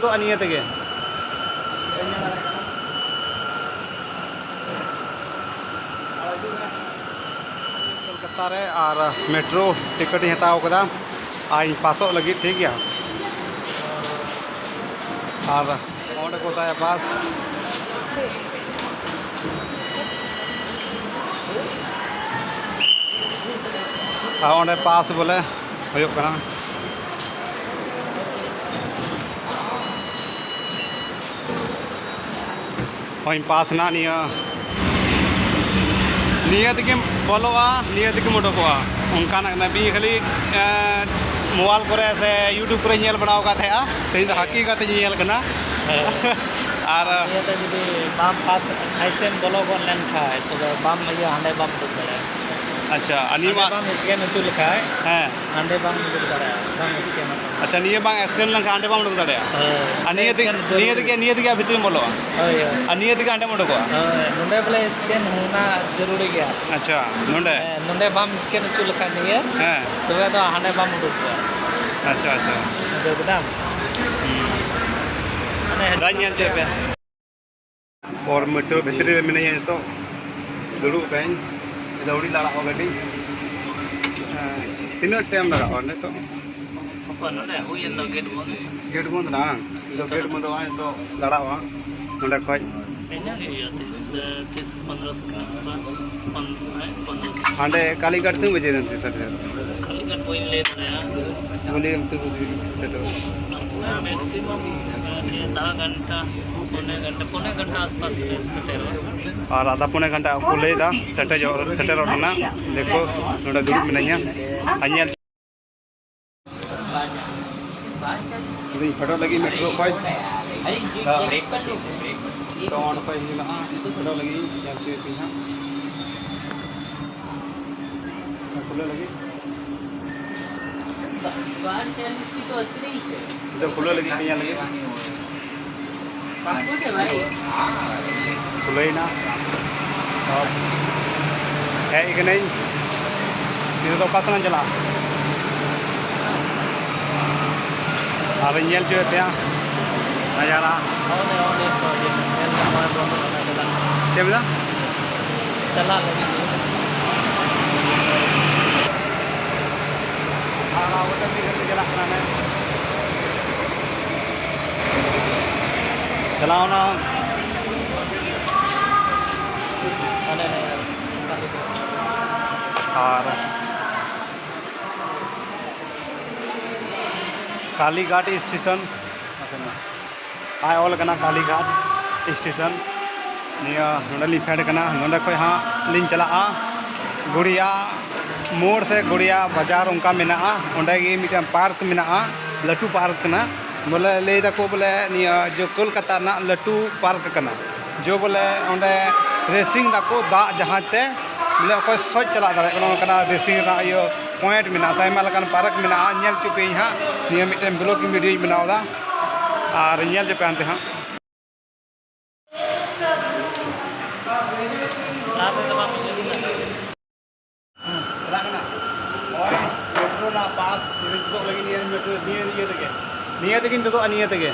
तो अनियत के कोलकाता रे और मेट्रो टिकट हटाव कदा आई पासों लगी ठीक गया और ओंडे को ताया पास ओंडे पास बोले हुयुग कना होई पास ना निया तक बोलोआ निया तक उडोकोआ उनकान नबी खाली मोबाइल करे से यूट्यूब पर नेल बनाव का थे तेज हकीकत नेल कना और जुदी बाम पास ऐसे बोलो को लेन खाए तो बाम ये हांडे बाम दुख दड़े अच्छा अनिमा बाम स्कैन चु लिखाए हैं हांडे बाम दुख दड़े बाम स्कैन अच्छा निये बाम स्कैन लन हांडे बाम दुख दड़े नियत के भीतर बोलो नियत के हांडे मोडको नोंडे बोले स्कैन होना जरूरी गया अच्छा नोंडे नोंडे बाम स्कैन चु लिखा निये हैं तबे तो हांडे बाम दुख अच्छा अच्छा एकदम और मेट्रो भीतर मिने तो दुड़ूब कहीं दौड़ी लड़ा गड्डी तीन टाइम लगा तो गेट बंद ना तो गेट बंद तो लड़ा नोडे खज हाँ कालीघाट तीन बजे बोलिए मैक्सिमम 10 घंटा पौने घंटा आसपास और आधा पौने घंटा को लेदा सेटर देखो नोडे दुड़ूब मिनाइया अनियल फोटो लगी मेट्रो खज तो ऑन पे फोटो लगी खुले लगी तो खुले लगी कहीं लगी खुले ना है एक नहीं तो कतना चला और नेल जो पे नज़ारा चेबदा चला लगी चलाओ ना और कालीघाट स्टेशन आय ऑल कना कालीघाट स्टेशन निया नोडली फेड कना नोडे खय हाँ लिंग चला गुड़िया मोड़ से गुड़िया बाजार उनका मेना ओंडे गे मिटन पार्क मेना लटू पार्क कना बोले ले दको बोले निया जो कोलकाता ना लटू पार्क कना जो बोले ओंडे रेसिंग दको दा जहाँ ते बोले कोई सोच चला दारे कना रेसिंग ना यो पॉइंट मेना साइमा लकन पार्क मेना नेल चुपे हाँ निया मिटन ब्लॉगिंग वीडियो बनावदा और नेल चुपे अंते हाँ मेट्रो ना पास लगी मेट्रो नियत तो अनियत के